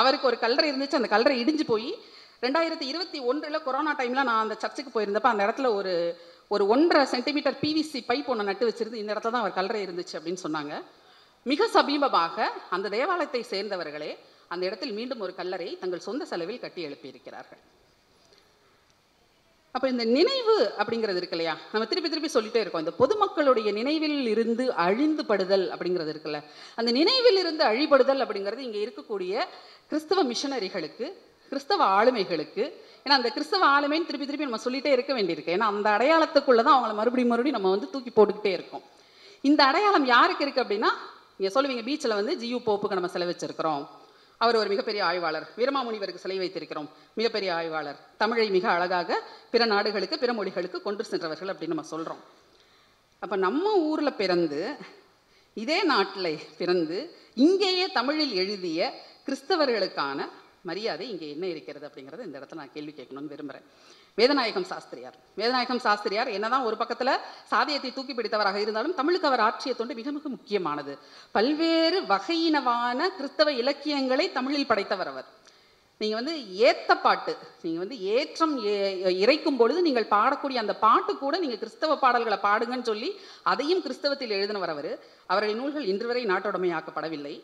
அவருக்கு ஒரு கல்லறை இருந்துச்சு. அந்த கல்லறை இடிஞ்சு போய் 2021 கொரோனா டைமில் நான் அந்த சர்ச்சுக்கு போயிருந்தப்போ அந்த இடத்துல ஒரு 1.5 சென்டிமீட்டர் பிவிசி பைப் ஒன்று நட்டு வச்சிருந்து இந்த இடத்துல தான் அவர் கல்லறை இருந்துச்சு அப்படின்னு சொன்னாங்க. மிக சமீபமாக அந்த தேவாலயத்தை சேர்ந்தவர்களே அந்த இடத்தில் மீண்டும் ஒரு கல்லறை தங்கள் சொந்த செலவில் கட்டி எழுப்பியிருக்கிறார்கள். அப்போ இந்த நினைவு அப்படிங்கிறது இருக்கு இல்லையா, நம்ம திருப்பி சொல்லிட்டே இருக்கோம். இந்த பொதுமக்களுடைய நினைவில் இருந்து அழிந்து படுதல் அப்படிங்கிறது இருக்குல்ல, அந்த நினைவில் இருந்து அழிபடுதல் அப்படிங்கிறது இங்கே இருக்கக்கூடிய கிறிஸ்தவ மிஷனரிகளுக்கு, கிறிஸ்தவ ஆளுமைகளுக்கு, ஏன்னா அந்த கிறிஸ்தவ ஆளுமைன்னு திருப்பி நம்ம சொல்லிட்டே இருக்க வேண்டியிருக்கு. ஏன்னா அந்த அடையாளத்துக்குள்ளே தான் அவங்கள மறுபடியும் நம்ம தூக்கி போட்டுக்கிட்டே இருக்கோம். இந்த அடையாளம் யாருக்கு இருக்குது அப்படின்னா, நீங்கள் சொல்லுவீங்க பீச்சில் ஜியு போப்புக்கு நம்ம சிலை வச்சிருக்கிறோம், அவர் ஒரு மிகப்பெரிய ஆய்வாளர், வீரமாமுனிவருக்கு சிலை வைத்திருக்கிறோம், மிகப்பெரிய ஆய்வாளர், தமிழை மிக அழகாக பிற நாடுகளுக்கு பிற மொழிகளுக்கு கொண்டு சென்றவர்கள் அப்படின்னு நம்ம சொல்கிறோம். அப்போ நம்ம ஊரில் பிறந்து இதே நாட்டில் பிறந்து இங்கேயே தமிழில் எழுதிய கிறிஸ்தவர்களுக்கான மரியாதை இங்கே என்ன இருக்கிறது அப்படிங்கிறத இந்த இடத்துல நான் கேள்வி கேட்கணும்னு விரும்புகிறேன். வேதநாயகம் சாஸ்திரியார் என்னதான் ஒரு பக்கத்தில் சாதியத்தை தூக்கி பிடித்தவராக இருந்தாலும் தமிழுக்கு அவர் ஆற்றிய தொண்டு மிக மிக முக்கியமானது. பல்வேறு வகையினவான கிறிஸ்தவ இலக்கியங்களை தமிழில் படைத்தவர் அவர். நீங்கள் ஏத்த பாட்டு, நீங்கள் ஏற்றம் இறைக்கும் பொழுது நீங்கள் பாடக்கூடிய அந்த பாட்டு கூட நீங்கள் கிறிஸ்தவ பாடல்களை பாடுங்கன்னு சொல்லி அதையும் கிறிஸ்தவத்தில் எழுதினவர் அவர். அவருடைய நூல்கள் இன்று வரை நாட்டோடமையாக்கப்படவில்லை.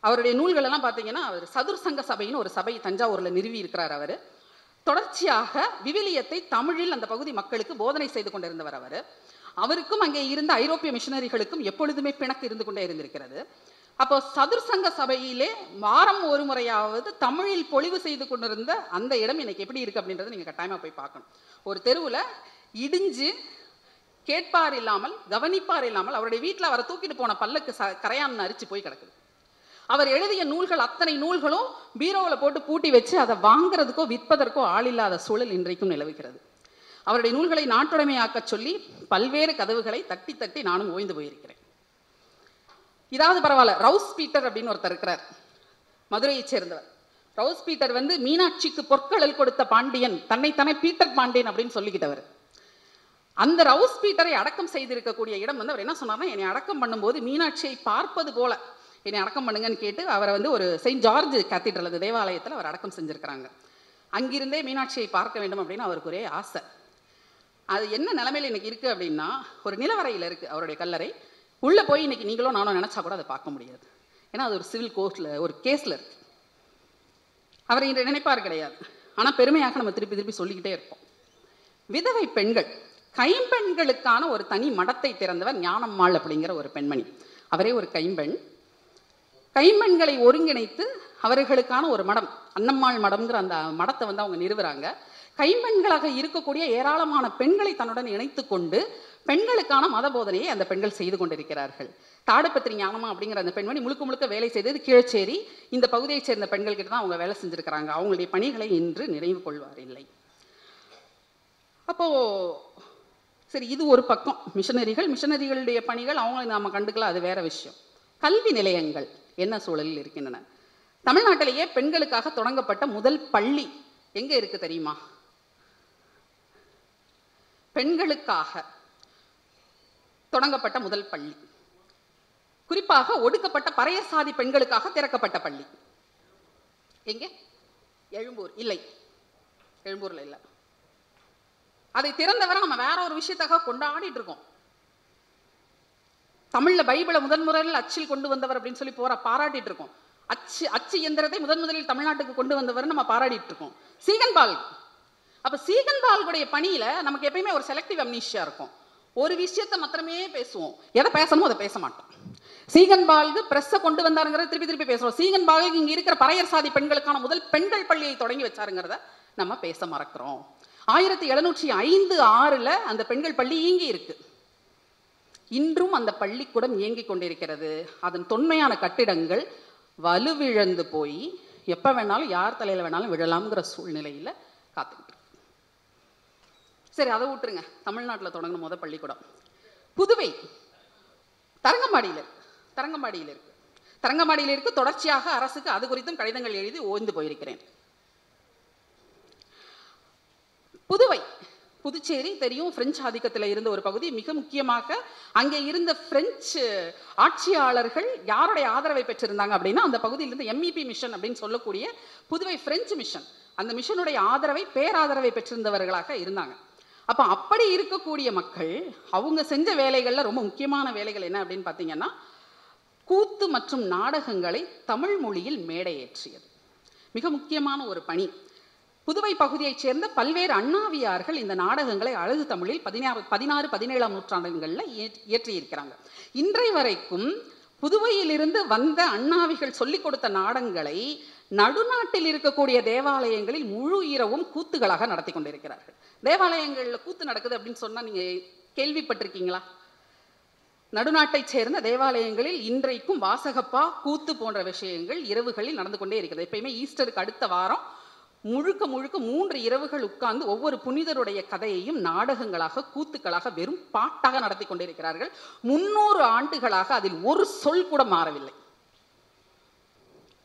அவருடைய நூல்கள் எல்லாம் பார்த்தீங்கன்னா, அவர் சதுர் சங்க சபைன்னு ஒரு சபை தஞ்சாவூரில் நிறுவி இருக்கிறார். அவர் தொடர்ச்சியாக விவிலியத்தை தமிழில் அந்த பகுதி மக்களுக்கு போதனை செய்து கொண்டிருந்தவர். அவருக்கும் அங்கே இருந்த ஐரோப்பிய மிஷனரிகளுக்கும் எப்பொழுதுமே பிணக்கு இருந்து கொண்டே இருந்திருக்கிறது. அப்போ சதுர் சங்க சபையிலே வாரம் ஒரு முறையாவது தமிழில் பொழிவு செய்து கொண்டிருந்த அந்த இடம் இன்னைக்கு எப்படி இருக்கு அப்படின்றத நீங்க கட்டாயமா போய் பார்க்கணும். ஒரு தெருவில் இடிஞ்சு கேட்பார் இல்லாமல் கவனிப்பார் இல்லாமல் அவருடைய வீட்டில் அவரை தூக்கிட்டு போன பல்லக்கு கரையான் அரிச்சு போய் கிடக்குது. அவர் எழுதிய நூல்கள் அத்தனை நூல்களும் பீரோவில் போட்டு பூட்டி வச்சு அதை வாங்குறதுக்கோ விற்பதற்கோ ஆள் இல்லாத சூழல் இன்றைக்கும் நிலவுகிறது. அவருடைய நூல்களை நாட்டுடைமையாக்க சொல்லி பல்வேறு கதவுகளை தட்டி தட்டி நானும் ஓய்ந்து போயிருக்கிறேன். இதாவது பரவாயில்ல, ரவுஸ் பீட்டர் அப்படின்னு ஒருத்தர் இருக்கிறார், மதுரையை சேர்ந்தவர். ரவுஸ் பீட்டர் மீனாட்சிக்கு பொற்களல் கொடுத்த பாண்டியன், தன்னைத்தானே பீட்டர் பாண்டியன் அப்படின்னு சொல்லிக்கிட்டவர். அந்த ரவுஸ் பீட்டரை அடக்கம் செய்திருக்கக்கூடிய இடம் அவர் என்ன சொன்னார்னா, என்னை அடக்கம் பண்ணும்போது மீனாட்சியை பார்ப்பது போல என்னை அடக்கம் பண்ணுங்கன்னு கேட்டு அவரை ஒரு செயின்ட் ஜார்ஜ் கேத்தீட்ரல், அந்த தேவாலயத்தில் அவர் அடக்கம் செஞ்சிருக்கிறாங்க. அங்கிருந்தே மீனாட்சியை பார்க்க வேண்டும் அப்படின்னு அவருக்கு ஒரே ஆசை. அது என்ன நிலைமையில இன்னைக்கு இருக்கு அப்படின்னா, ஒரு நிலவரையில் இருக்கு அவருடைய கல்லறை. உள்ள போய் இன்னைக்கு நீங்களும் நானும் நினைச்சா கூட அதை பார்க்க முடியாது. ஏன்னா அது ஒரு சிவில் கோர்ட்ல ஒரு கேஸ்ல இருக்கு. அவரை இன்று நினைப்பார் கிடையாது. ஆனா பெருமையாக நம்ம திருப்பி திருப்பி சொல்லிக்கிட்டே இருப்போம். விதவை பெண்கள், கைம்பெண்களுக்கான ஒரு தனி மடத்தை திறந்தவர் ஞானம்மாள் அப்படிங்கிற ஒரு பெண்மணி. அவரே ஒரு கைம்பெண். கைம்பெண்களை ஒருங்கிணைத்து அவர்களுக்கான ஒரு மடம், அன்னம்மாள் மடம்ங்கிற அந்த மடத்தை அவங்க நிறுவுறாங்க. கைம்பெண்களாக இருக்கக்கூடிய ஏராளமான பெண்களை தன்னுடன் இணைத்து கொண்டு பெண்களுக்கான மத போதனையை அந்த பெண்கள் செய்து கொண்டிருக்கிறார்கள். தாடப்பத்திரி ஞானமா அப்படிங்கிற அந்த பெண்மணி முழுக்க முழுக்க வேலை செய்தது கீழச்சேரி இந்த பகுதியைச் சேர்ந்த பெண்கள் கிட்ட தான் அவங்க வேலை செஞ்சிருக்கிறாங்க. அவங்களுடைய பணிகளை இன்று நினைவு கொள்வார் இல்லை. அப்போ சரி, இது ஒரு பக்கம். மிஷனரிகளுடைய பணிகள் அவங்களை நாம கண்டுக்கலாம், அது வேற விஷயம். கல்வி நிலையங்கள் என்ன சூழலில் இருக்கின்றன? தமிழ்நாட்டிலேயே பெண்களுக்காக தொடங்கப்பட்ட முதல் பள்ளி எங்க இருக்கு தெரியுமா? பெண்களுக்காக தொடங்கப்பட்ட முதல் பள்ளி, குறிப்பாக ஒடுக்கப்பட்ட பறையர் சாதி பெண்களுக்காக திறக்கப்பட்ட பள்ளி எங்க? எழும்பூர். இல்லை, எழும்பூர்ல இல்ல. அதை திறந்தவரை நம்ம வேற ஒரு விஷயத்தாக கொண்டாடிட்டு இருக்கோம். தமிழ்ல பைபிளை முதன் முறையில் அச்சில் கொண்டு வந்தவர் அப்படின்னு சொல்லி பாராட்டிட்டு இருக்கோம். அச்சு இயந்திரத்தை முதலில் தமிழ்நாட்டுக்கு கொண்டு வந்தவர் நம்ம பாராட்டிட்டு இருக்கோம். சீகன்பால். அப்ப சீகன்பால்குடைய பணியில நமக்கு எப்பயுமே ஒரு செலக்டிவ் அம்னீஷியா இருக்கும். ஒரு விஷயத்தை மாத்திரமே பேசுவோம், எதை பேசணுமோ அதை பேச மாட்டோம். சீகன்பால்கு பிரஸ் கொண்டு வந்தாருங்கிறத திருப்பி திருப்பி பேசுறோம். சீகன்பால்கு இங்க இருக்கிற பறையர் சாதி பெண்களுக்கான முதல் பெண்கள் பள்ளியை தொடங்கி வச்சாருங்கிறத நம்ம பேச மறக்கிறோம். 1705-6 அந்த பெண்கள் பள்ளி இயங்கி இருக்கு. இன்றும் அந்த பள்ளிக்கூடம் இயங்கிக் கொண்டிருக்கிறது. அதன் தொன்மையான கட்டிடங்கள் வலுவிழந்து போய் எப்ப வேணாலும் யார் தலையில வேணாலும் விழலாம்ங்கிற சூழ்நிலையில காத்துக்கிட்டு. சரி, அதை விட்டுருங்க. தமிழ்நாட்டில் தொடங்கின முதல் பள்ளிக்கூடம் புதுவை தரங்கம்பாடியில் இருக்கு. தரங்கம்பாடியில் இருக்கு. தொடர்ச்சியாக அரசுக்கு அது குறித்தும் கடிதங்கள் எழுதி ஓய்ந்து போயிருக்கிறேன். புதுவை, புதுச்சேரி தெரியும், பிரெஞ்சு ஆதிக்கத்தில் இருந்த ஒரு பகுதி. மிக முக்கியமாக அங்கே இருந்த பிரெஞ்சு ஆட்சியாளர்கள் யாருடைய ஆதரவை பெற்றிருந்தாங்க அப்படின்னா, அந்த பகுதியிலிருந்து MEP மிஷன் அப்படின்னு சொல்லக்கூடிய புதுவை பிரெஞ்சு மிஷன், அந்த மிஷனுடைய ஆதரவை, பேராதரவை பெற்றிருந்தவர்களாக இருந்தாங்க. அப்ப அப்படி இருக்கக்கூடிய மக்கள் அவங்க செஞ்ச வேலைகள்ல ரொம்ப முக்கியமான வேலைகள் என்ன அப்படின்னு பார்த்தீங்கன்னா, கூத்து மற்றும் நாடகங்களை தமிழ் மொழியில் மேடையேற்றியது மிக முக்கியமான ஒரு பணி. புதுவை பகுதியைச் சேர்ந்த பல்வேறு அண்ணாவியார்கள் இந்த நாடகங்களை அழகு தமிழில் 16-17ஆம் நூற்றாண்டுகளில் இயற்றியிருக்கிறாங்க. இன்றை வரைக்கும் புதுவையிலிருந்து வந்த அண்ணாவிகள் சொல்லிக் கொடுத்த நாடகங்களை நடுநாட்டில் இருக்கக்கூடிய தேவாலயங்களில் முழு இரவும் கூத்துகளாக நடத்தி கொண்டிருக்கிறார்கள். தேவாலயங்களில் கூத்து நடக்குது அப்படின்னு சொன்னா நீங்க கேள்விப்பட்டிருக்கீங்களா? நடுநாட்டைச் சேர்ந்த தேவாலயங்களில் இன்றைக்கும் வாசகப்பா, கூத்து போன்ற விஷயங்கள் இரவுகளில் நடந்து கொண்டே இருக்கிறது. எப்பயுமே ஈஸ்டருக்கு அடுத்த வாரம் முழுக்க 3 இரவுகள் உட்கார்ந்து ஒவ்வொரு புனிதருடைய கதையையும் நாடகங்களாக, கூத்துக்களாக, வெறும் பாட்டாக நடத்தி கொண்டிருக்கிறார்கள். 300 ஆண்டுகளாக அதில் ஒரு சொல் கூட மாறவில்லை.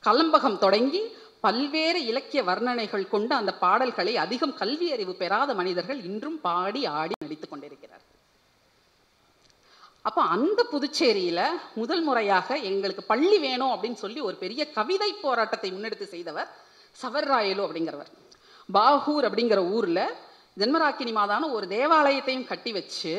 கலம்பகம் தொடங்கி பல்வேறு இலக்கிய வர்ணனைகள் கொண்டு அந்த பாடல்களை அதிகம் கல்வி அறிவு பெறாத மனிதர்கள் இன்றும் பாடி ஆடி நடித்துக் கொண்டிருக்கிறார்கள். அப்ப அந்த புதுச்சேரியில முதல் முறையாக எங்களுக்கு பள்ளி வேணும் அப்படின்னு சொல்லி ஒரு பெரிய கவிதை போராட்டத்தை முன்னெடுத்து செய்தவர் சவர்ராயலு அப்படிங்கிறவர். பாகூர் அப்படிங்கிற ஊர்ல ஜென்மராக்கினி மாதான ஒரு தேவாலயத்தையும் கட்டி வச்சு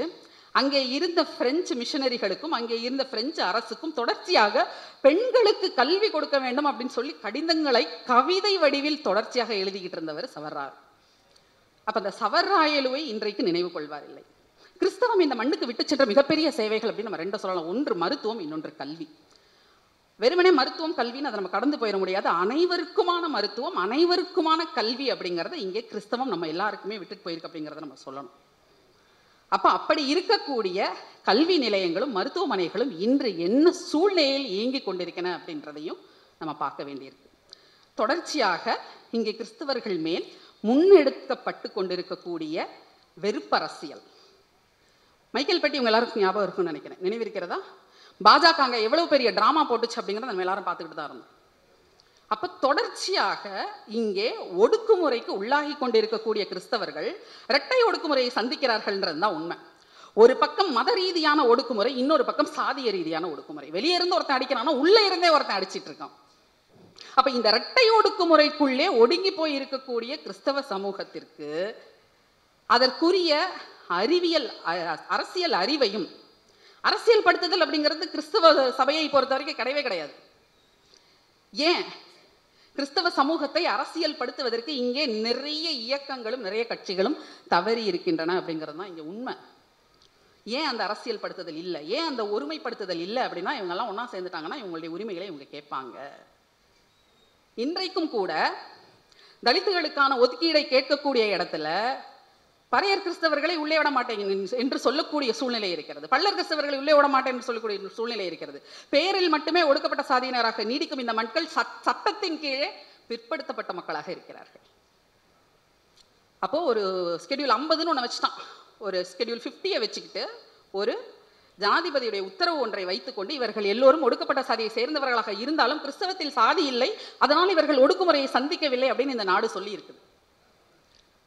அங்கே இருந்த பிரெஞ்சு மிஷனரிகளுக்கும் அங்கே இருந்த பிரெஞ்சு அரசுக்கும் தொடர்ச்சியாக பெண்களுக்கு கல்வி கொடுக்க வேண்டும் அப்படின்னு சொல்லி கடிதங்களை கவிதை வடிவில் தொடர்ச்சியாக எழுதிக்கிட்டு இருந்தவர் சவர்ராயலு. அப்ப அந்த சவர்ராயலுவை இன்றைக்கு நினைவு கொள்வார் இல்லை. கிறிஸ்தவம் இந்த மண்ணுக்கு விட்டு சென்ற மிகப்பெரிய சேவைகள் அப்படின்னு நம்ம 2 சொல்லலாம். ஒன்று மருத்துவம், இன்னொன்று கல்வி. வெறுமனே மருத்துவம் கல்வின்னு அதை நம்ம கடந்து போயிட முடியாது. அனைவருக்குமான மருத்துவம், அனைவருக்குமான கல்வி அப்படிங்கிறத இங்கே கிறிஸ்தவம் நம்ம எல்லாருக்குமே விட்டுட்டு போயிருக்கு அப்படிங்கிறத நம்ம சொல்லணும். அப்ப அப்படி இருக்கக்கூடிய கல்வி நிலையங்களும் மருத்துவமனைகளும் இன்று என்ன சூழ்நிலையில் இயங்கிக் கொண்டிருக்கின்றன அப்படின்றதையும் நம்ம பார்க்க வேண்டியிருக்கு. தொடர்ச்சியாக இங்கே கிறிஸ்தவர்கள் மேல் முன்னெடுக்கப்பட்டு கொண்டிருக்கக்கூடிய வெறுப்பரசியல். மைக்கேல் பெட்டி உங்க எல்லாருக்கும் ஞாபகம் இருக்கும்னு நினைக்கிறேன். நினைவிருக்கிறதா? பாஜக அங்க எவ்வளவு பெரிய டிராமா போட்டுச்சு அப்படிங்கிறத நம்ம எல்லாரும் பார்த்துக்கிட்டு தான் இருந்தோம். அப்ப தொடர்ச்சியாக இங்கே ஒடுக்குமுறைக்கு உள்ளாகி கொண்டிருக்கக்கூடிய கிறிஸ்தவர்கள் இரட்டை ஒடுக்குமுறையை சந்திக்கிறார்கள்ன்றது தான் உண்மை. ஒரு பக்கம் மத ரீதியான ஒடுக்குமுறை, இன்னொரு பக்கம் சாதிய ரீதியான ஒடுக்குமுறை. வெளியே இருந்து ஒருத்தன் அடிக்கிறானா, உள்ள இருந்தே ஒருத்தன் அடிச்சிட்டு இருக்கான். அப்ப இந்த இரட்டை ஒடுக்குமுறைக்குள்ளே ஒடுங்கி போய் இருக்கக்கூடிய கிறிஸ்தவ சமூகத்திற்கு அதற்குரிய அறிவியல் அரசியல் அறிவையும், அரசியல் படுத்துதல் அப்படிங்கிறது கிறிஸ்தவ சபையை பொறுத்த வரைக்கும் கிடையவே கிடையாது. ஏன் கிறிஸ்தவ சமூகத்தை அரசியல் படுத்துவதற்கு இங்கே நிறைய இயக்கங்களும் நிறைய கட்சிகளும் தவறி இருக்கின்றன அப்படிங்கிறது தான் இங்கே உண்மை. ஏன் அந்த அரசியல் படுத்துதல் இல்லை, ஏன் அந்த ஒருமைப்படுத்துதல் இல்லை அப்படின்னா, இவங்கெல்லாம் ஒன்றா சேர்ந்துட்டாங்கன்னா இவங்களுடைய உரிமைகளை இவங்க கேட்பாங்க. இன்றைக்கும் கூட தலித்துகளுக்கான ஒதுக்கீடை கேட்கக்கூடிய இடத்துல பறையர் கிறிஸ்தவர்களை உள்ளே விட மாட்டேன் என்று சொல்லக்கூடிய சூழ்நிலை இருக்கிறது. பள்ளர் கிறிஸ்தவர்களை உள்ளே விட மாட்டேன் என்று சொல்லக்கூடிய சூழ்நிலை இருக்கிறது. பேரில் மட்டுமே ஒடுக்கப்பட்ட சாதியினராக நீடிக்கும் இந்த மக்கள் சட்டத்தின் கீழே பிற்படுத்தப்பட்ட மக்களாக இருக்கிறார்கள். அப்போ ஒரு ஸ்கெடியூல் 50ன்னு ஒன்று வச்சுட்டான், ஒரு ஸ்கெடியூல் 50 வச்சுக்கிட்டு ஒரு ஜனாதிபதியுடைய உத்தரவு ஒன்றை வைத்துக்கொண்டு இவர்கள் எல்லோரும் ஒடுக்கப்பட்ட சாதியை சேர்ந்தவர்களாக இருந்தாலும் கிறிஸ்தவத்தில் சாதி இல்லை, அதனால் இவர்கள் ஒடுக்குமுறையை சந்திக்கவில்லை அப்படின்னு இந்த நாடு சொல்லி இருக்குது.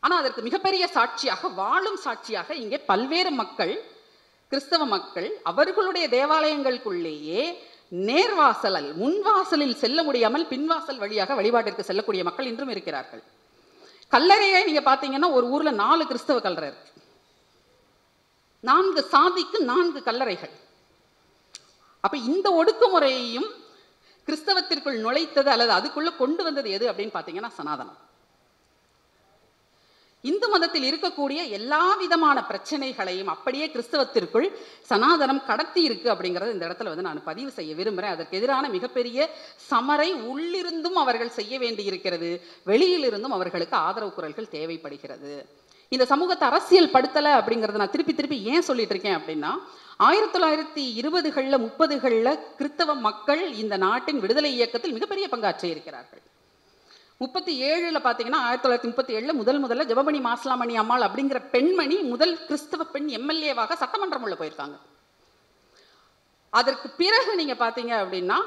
ஆனா அதற்கு மிகப்பெரிய சாட்சியாக, வாழும் சாட்சியாக இங்கே பல்வேறு மக்கள், கிறிஸ்தவ மக்கள் அவர்களுடைய தேவாலயங்களுக்குள்ளேயே நேர்வாசல் முன்வாசலில் செல்ல முடியாமல் பின்வாசல் வழியாக வழிபாட்டிற்கு செல்லக்கூடிய மக்கள் இன்றும் இருக்கிறார்கள். கல்லறையை நீங்க பாத்தீங்கன்னா ஒரு ஊர்ல 4 கிறிஸ்தவ கல்லறை இருக்கு, 4 சாதிக்கு 4 கல்லறைகள். அப்ப இந்த ஒடுக்குமுறையையும் கிறிஸ்தவத்திற்குள் நுழைத்தது அல்லது அதுக்குள்ள கொண்டு வந்தது எது அப்படின்னு பாத்தீங்கன்னா சனாதனம். இந்து மதத்தில் இருக்கக்கூடிய எல்லா விதமான பிரச்சனைகளையும் அப்படியே கிறிஸ்தவத்திற்குள் சனாதனம் கடத்தி இருக்கு அப்படிங்கறது இந்த இடத்துல வந்து நான் பதிவு செய்ய விரும்புறேன். அதற்கு எதிரான மிகப்பெரிய சமரை உள்ளிருந்தும் அவர்கள் செய்ய வேண்டி இருக்கிறது, வெளியிலிருந்தும் அவர்களுக்கு ஆதரவு குரல்கள் தேவைப்படுகிறது. இந்த சமூகத்தை அரசியல் படுத்தலை அப்படிங்கிறத நான் திருப்பி திருப்பி ஏன் சொல்லிட்டு இருக்கேன் அப்படின்னா, 1920களில் 30களில் கிறிஸ்தவ மக்கள் இந்த நாட்டின் விடுதலை இயக்கத்தில் மிகப்பெரிய பங்காற்றி இருக்கிறார்கள். 37ல் பார்த்தீங்கன்னா 1937 முதல்ல ஜெபமணி மாசிலாமணி அம்மாள் அப்படிங்கிற பெண்மணி முதல் கிறிஸ்தவ பெண் எம்எல்ஏவாக சட்டமன்றம் உள்ள போயிருக்காங்க. அதற்கு பிறகு நீங்க பார்த்தீங்க அப்படின்னா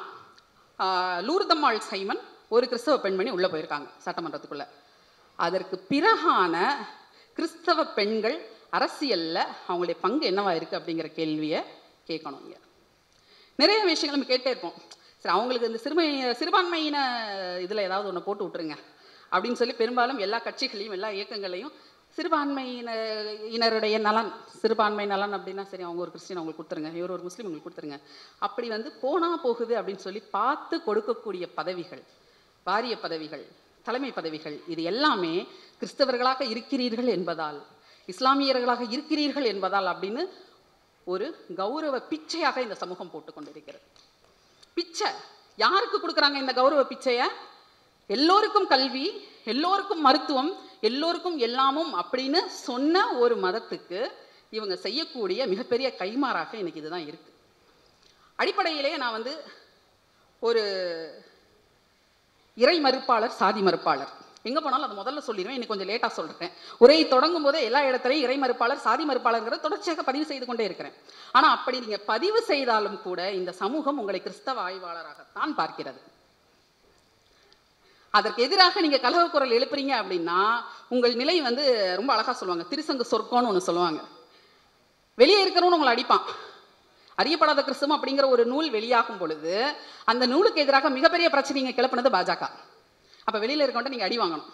லூர்தம்மாள் சைமன் ஒரு கிறிஸ்தவ பெண்மணி உள்ள போயிருக்காங்க சட்டமன்றத்துக்குள்ள. அதற்கு பிறகான கிறிஸ்தவ பெண்கள் அரசியல்ல அவங்களுடைய பங்கு என்னவா இருக்கு அப்படிங்கிற கேள்வியை கேட்கணும். நிறைய விஷயங்கள் நம்ம கேட்டே இருப்போம், சரி அவங்களுக்கு இந்த சிறுபான்மையின இதில் ஏதாவது ஒன்று போட்டு விட்டுருங்க அப்படின்னு சொல்லி பெரும்பாலும் எல்லா கட்சிகளையும் எல்லா இயக்கங்களையும் சிறுபான்மையினருடைய நலன், சிறுபான்மை நலன் அப்படின்னா சரி அவங்க ஒரு கிறிஸ்டின் அவங்களுக்கு கொடுத்துருங்க, இவர் ஒரு முஸ்லீம் உங்களுக்கு கொடுத்துருங்க, அப்படி வந்து போனா போகுது அப்படின்னு சொல்லி பார்த்து கொடுக்கக்கூடிய பதவிகள், வாரிய பதவிகள், தலைமை பதவிகள், இது எல்லாமே கிறிஸ்தவர்களாக இருக்கிறீர்கள் என்பதால், இஸ்லாமியர்களாக இருக்கிறீர்கள் என்பதால் அப்படின்னு ஒரு கௌரவ பிச்சையாக இந்த சமூகம் போட்டுக்கொண்டிருக்கிறது. பிச்சை யாருக்கு கொடுக்குறாங்க இந்த கௌரவ பிச்சைய? எல்லோருக்கும் கல்வி, எல்லோருக்கும் மருத்துவம், எல்லோருக்கும் எல்லாமும் அப்படின்னு சொன்ன ஒரு மதத்துக்கு இவங்க செய்யக்கூடிய மிகப்பெரிய கைமாறாக எனக்கு இதுதான் இருக்கு. அடிப்படையிலேயே நான் வந்து ஒரு இறை மறுப்பாளர், சாதி மறுப்பாளர், எங்க போனாலும் அதை முதல்ல சொல்லிடுவேன். இன்னைக்கு கொஞ்சம் லேட்டா சொல்றேன். உரையை தொடங்கும் போதே எல்லா இடத்துலையும் இறை மறுப்பாளர், சாதி மறுப்பாளர்ங்கிற தொடர்ச்சியாக பதிவு செய்து கொண்டே இருக்கிறேன். ஆனா அப்படி நீங்க பதிவு செய்தாலும் கூட இந்த சமூகம் உங்களை கிறிஸ்தவ ஆய்வாளராகத்தான் பார்க்கிறது. அதற்கு எதிராக நீங்க கலக குரல் எழுப்புறீங்க அப்படின்னா உங்கள் நிலை வந்து ரொம்ப அழகா சொல்லுவாங்க, திருசங்கு சொர்க்கம்னு ஒண்ணு சொல்லுவாங்க. வெளியே இருக்கிறவனு உங்களை அடிப்பான். அறியப்படாத கிறிஸ்தவம் அப்படிங்கிற ஒரு நூல் வெளியாகும் பொழுது அந்த நூலுக்கு எதிராக மிகப்பெரிய பிரச்சனைங்க கிளப்பினது பாஜக. அப்ப வெளியில இருக்கவன்ட்ட நீங்க அடி வாங்கணும்.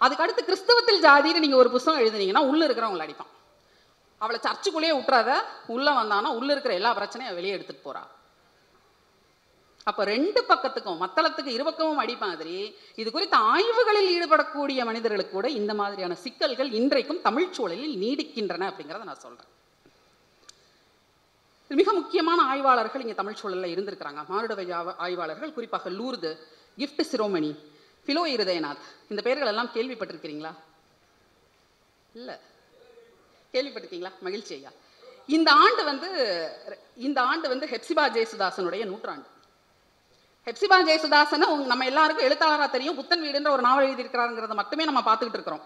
அதுக்கு அடுத்து கிறிஸ்தவத்தில் ஜாதின்னு நீங்க ஒரு புத்தகம் எழுதுனீங்கன்னா உள்ள இருக்கிறவங்களை அடிப்பான். அவளை சர்ச்சுக்குள்ளேயே விட்டுறாத, உள்ள வந்தானா உள்ள இருக்கிற எல்லா பிரச்சனையும் வெளியே எடுத்துட்டு போறா. அப்ப 2 பக்கத்துக்கும் மத்தளத்துக்கு இருபக்கமும் அடி மாதிரி இது குறித்த ஆய்வுகளில் ஈடுபடக்கூடிய மனிதர்களுக்கு கூட இந்த மாதிரியான சிக்கல்கள் இன்றைக்கும் தமிழ் சூழலில் நீடிக்கின்றன அப்படிங்கிறத நான் சொல்றேன். மிக முக்கியமான ஆய்வாளர்கள் இங்க தமிழ் சூழல்ல இருந்திருக்கிறாங்க. மானுடவை ஆய்வாளர்கள், குறிப்பாக லூர்து, கிஃப்ட் சிரோமணி, பிலோ இருதயநாத், இந்த பெயர்கள் எல்லாம் கேள்விப்பட்டிருக்கிறீங்களா? இல்ல, கேள்விப்பட்டிருக்கீங்களா? மகிழ்ச்சி ஐயா. இந்த ஆண்டு வந்து ஹெப்சிபா ஜெயசுதாசனுடைய நூற்றாண்டு. ஹெப்சிபா ஜெயசுதாசன் நம்ம எல்லாருக்கும் எழுத்தாளராக தெரியும், புத்தன் வீடுன்ற ஒரு நாவல் எழுதியிருக்கிறாருங்கிறத மட்டுமே நம்ம பார்த்துக்கிட்டு இருக்கிறோம்.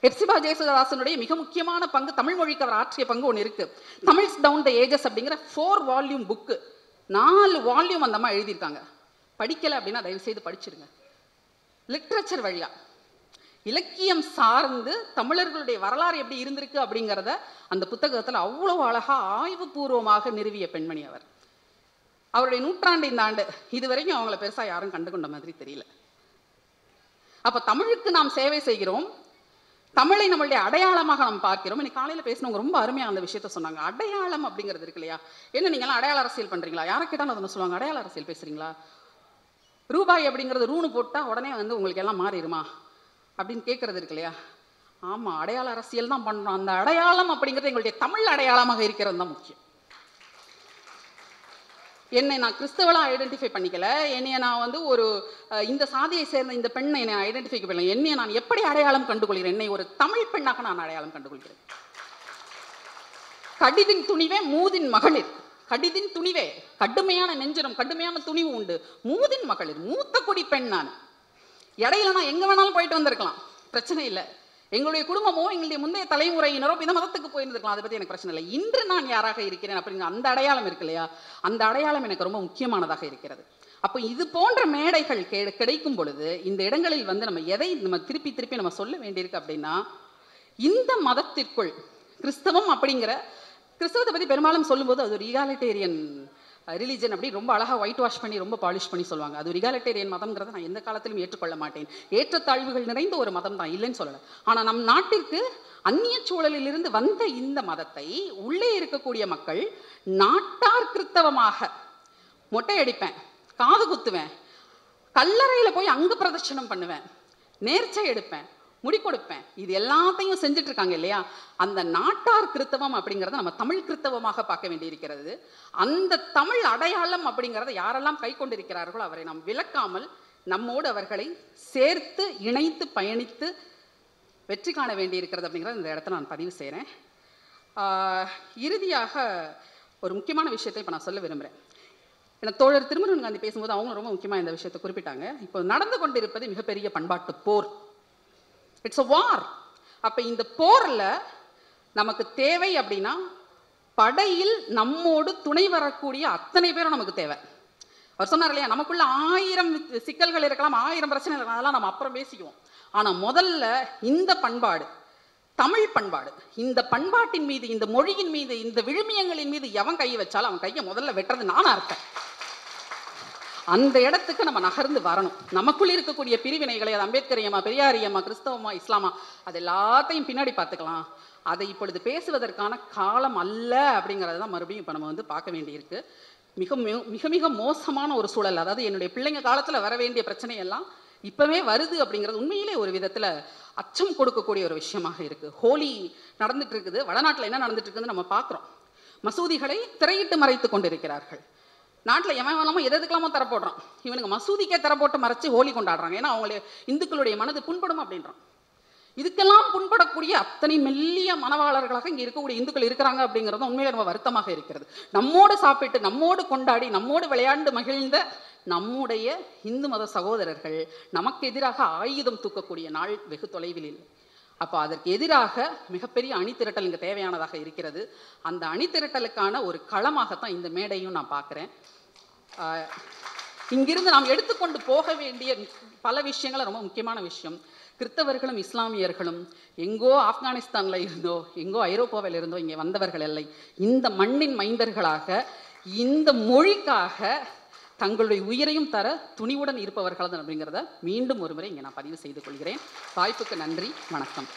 ஹெப்சிபா ஜெயசுதாசனுடைய மிக முக்கியமான பங்கு, தமிழ் மொழிக்கு அவர் ஆற்றிய பங்கு ஒன்று இருக்கு. தமிழ்ஸ் டவுன் த ஏஜஸ் அப்படிங்கிற 4 வால்யூம் புக்கு, 4 வால்யூம் அந்த அம்மா எழுதியிருக்காங்க. படிக்கல அப்படின்னா தயவு செய்து படிச்சிருங்க. லிட்ரேச்சர் வழியா, இலக்கியம் சார்ந்து தமிழர்களுடைய வரலாறு எப்படி இருந்திருக்கு அப்படிங்கிறத அந்த புத்தகத்தில் அவ்வளவு அழகா ஆய்வுபூர்வமாக நிறுவிய பெண்மணி அவர். அவருடைய நூற்றாண்டு இந்த ஆண்டு. இதுவரைக்கும் அவங்கள பெருசா யாரும் கண்டுகொண்ட மாதிரி தெரியல. அப்ப தமிழுக்கு நாம் சேவை செய்கிறோம், தமிழை நம்மளுடைய அடையாளமாக நம்ம பார்க்கிறோம். இன்னைக்கு காலையில் பேசினவங்க ரொம்ப அருமையாக அந்த விஷயத்த சொன்னாங்க. அடையாளம் அப்படிங்கிறது இருக்கு இல்லையா? என்ன நீங்களாம் அடையாள அரசியல் பண்ணுறீங்களா? யாரை கேட்டாலும் அதை சொல்லுவாங்க, அடையாள அரசியல் பேசுகிறீங்களா? ரூபாய் அப்படிங்கிறது ரூணு போட்டால் உடனே வந்து உங்களுக்கு எல்லாம் மாறிடுமா அப்படின்னு கேட்குறது இருக்கு இல்லையா? ஆமாம், அடையாள அரசியல் தான் பண்ணுறோம். அந்த அடையாளம் அப்படிங்கிறது எங்களுடைய தமிழ் அடையாளமாக இருக்கிறது தான் முக்கியம். என்னை நான் கிறிஸ்தவளாக ஐடென்டிஃபை பண்ணிக்கல, என்னைய நான் வந்து ஒரு இந்த சாதியை சேர்ந்த இந்த பெண்ணை என்னை ஐடென்டிஃபை பண்ணல. என்னையை நான் எப்படி அடையாளம் கண்டுகொள்கிறேன்? என்னை ஒரு தமிழ் பெண்ணாக நான் அடையாளம் கண்டுகொள்கிறேன். கடிதின் துணிவே மூதின் மகளிர். கடிதின் துணிவே, கடுமையான நெஞ்சரம், கடுமையான துணிவு உண்டு. மூதின் மகளிர், மூத்த குடி பெண் நான். இடையில நான் எங்க வேணாலும் போயிட்டு வந்திருக்கலாம், பிரச்சனை இல்லை. எங்களுடைய குடும்பமோ எங்களுடைய முந்தைய தலைமுறையினரோ இந்த மதத்துக்கு போயிருந்துருக்கலாம், அதை பற்றி எனக்கு பிரச்சனை இல்லை. இன்று நான் யாராக இருக்கிறேன் அப்படிங்கிற அந்த அடையாளம் இருக்கு இல்லையா? அந்த அடையாளம் எனக்கு ரொம்ப முக்கியமானதாக இருக்கிறது. அப்போ இது போன்ற மேடைகள் கிடைக்கும் பொழுது இந்த இடங்களில் வந்து நம்ம எதை நம்ம திருப்பி திருப்பி நம்ம சொல்ல வேண்டியிருக்கு அப்படின்னா, இந்த மதத்திற்குள் கிறிஸ்தவம் அப்படிங்கிற கிறிஸ்தவத்தை பற்றி பெரும்பாலும் சொல்லும்போது அது ஒரு ஈகாலிட்டேரியன் ரிலீஜன் அப்படி ரொம்ப அழகாக ஒயிட் வாஷ் பண்ணி ரொம்ப பாலிஷ் பண்ணி சொல்லுவாங்க. அது ஒரு ஈகாலிட்டேரியன் மதம்ங்கிறத நான் எந்த காலத்திலும் ஏற்றுக்கொள்ள மாட்டேன். ஏற்றத்தாழ்வுகள் நிறைந்த ஒரு மதம் தான், இல்லைன்னு சொல்லலை. ஆனால் நம் நாட்டிற்கு அந்நிய சூழலிலிருந்து வந்த இந்த மதத்தை உள்ளே இருக்கக்கூடிய மக்கள் நாட்டார் கிறிஸ்தவமாக மொட்டை அடிப்பேன், காது குத்துவேன், கல்லறையில் போய் அங்கு பிரதட்சணம் பண்ணுவேன், நேர்ச்சை எடுப்பேன், முடி கொடுப்பேன், இது எல்லாத்தையும் செஞ்சுட்டு இருக்காங்க இல்லையா? அந்த நாட்டார் கிறிஸ்தவம் அப்படிங்கிறத நம்ம தமிழ் கிறிஸ்தவமாக பார்க்க வேண்டியிருக்கிறது. அந்த தமிழ் அடையாளம் அப்படிங்கிறத யாரெல்லாம் கை கொண்டிருக்கிறார்களோ அவரை நாம் விலக்காமல் நம்மோடு அவர்களை சேர்த்து இணைத்து பயணித்து வெற்றி காண வேண்டியிருக்கிறது அப்படிங்கிறத இந்த இடத்துல நான் பதிவு செய்கிறேன். இறுதியாக ஒரு முக்கியமான விஷயத்தை இப்போ நான் சொல்ல விரும்புகிறேன். ஏன்னா தோழர் திருமுருகன் காந்தி பேசும்போது அவங்க ரொம்ப முக்கியமாக இந்த விஷயத்தை குறிப்பிட்டாங்க. இப்போ நடந்து கொண்டிருப்பது மிகப்பெரிய பண்பாட்டு போர். இட்ஸ் அ வார். அப்போ இந்த போரில் நமக்கு தேவை அப்படின்னா படையில் நம்மோடு துணை வரக்கூடிய அத்தனை பேரும் நமக்கு தேவை. அவர் சொன்னார் இல்லையா, நமக்குள்ள 1000 சிக்கல்கள் இருக்கலாம், 1000 பிரச்சனை இருக்கலாம், அதெல்லாம் நம்ம அப்புறம் பேசிக்குவோம். ஆனால் முதல்ல இந்த பண்பாடு, தமிழ் பண்பாடு, இந்த பண்பாட்டின் மீது, இந்த மொழியின் மீது, இந்த விழுமியங்களின் மீது எவன் கை வச்சாலும் அவன் கையை முதல்ல வெட்டுறது நானா இருக்கேன். அந்த இடத்துக்கு நம்ம நகர்ந்து வரணும். நமக்குள் இருக்கக்கூடிய பிரிவினைகளை, அது அம்பேத்கரியமா, பெரியாரியமா, கிறிஸ்தவமா, இஸ்லாமா, அது எல்லாத்தையும் பின்னாடி பார்த்துக்கலாம். அதை இப்பொழுது பேசுவதற்கான காலம் அல்ல அப்படிங்கிறது தான் மறுபடியும் இப்போ நம்ம வந்து பார்க்க வேண்டியிருக்கு. மிக மிக மிக மோசமான ஒரு சூழல். அதாவது என்னுடைய பிள்ளைங்க காலத்தில் வர வேண்டிய பிரச்சனையெல்லாம் இப்போவே வருது அப்படிங்கிறது உண்மையிலே ஒரு விதத்தில் அச்சம் கொடுக்கக்கூடிய ஒரு விஷயமாக இருக்குது. ஹோலி நடந்துட்டு இருக்குது, வடநாட்டில் என்ன நடந்துட்டு இருக்குதுன்னு நம்ம பார்க்குறோம். மசூதிகளை திரையிட்டு மறைத்து கொண்டிருக்கிறார்கள். நாட்டில் எவன் வேணாமோ எதுக்கெல்லாமோ தர போடுறான். இவனுங்க மசூதிக்கே தர போட்டு மறைச்சு ஹோலி கொண்டாடுறாங்க. ஏன்னா அவங்களுடைய இந்துக்களுடைய மனது புண்படும் அப்படின்றான். இதுக்கெல்லாம் புண்படக்கூடிய அத்தனை மெல்லிய மனவாளர்களாக இங்கே இருக்கக்கூடிய இந்துக்கள் இருக்கிறாங்க அப்படிங்கிறது உண்மையிலே ரொம்ப வருத்தமாக இருக்கிறது. நம்மோடு சாப்பிட்டு, நம்மோடு கொண்டாடி, நம்மோடு விளையாண்டு மகிழ்ந்த நம்முடைய இந்து மத சகோதரர்கள் நமக்கு எதிராக ஆயுதம் தூக்கக்கூடிய நாள் வெகு தொலைவில் இல்லை. அப்போ அதற்கு எதிராக மிகப்பெரிய அணிதிரட்டல் இங்கே தேவையானதாக இருக்கிறது. அந்த அணிதிரட்டலுக்கான ஒரு களமாகத்தான் இந்த மேடையும் நான் பார்க்குறேன். இங்கிருந்து நாம் எடுத்துக்கொண்டு போக வேண்டிய பல விஷயங்கள் ரொம்ப முக்கியமான விஷயம். கிறிஸ்தவர்களும் இஸ்லாமியர்களும் எங்கோ ஆப்கானிஸ்தானில் இருந்தோ எங்கோ ஐரோப்பாவில் இருந்தோ இங்கே வந்தவர்கள் இல்லை. இந்த மண்ணின் மைந்தர்களாக, இந்த மொழிக்காக தங்களுடைய உயிரையும் தர துணிவுடன் இருப்பவர்கள் தான் அப்படிங்கிறத மீண்டும் ஒரு முறை இங்கே நான் பதிவு செய்து கொள்கிறேன். வாய்ப்புக்கு நன்றி, வணக்கம்.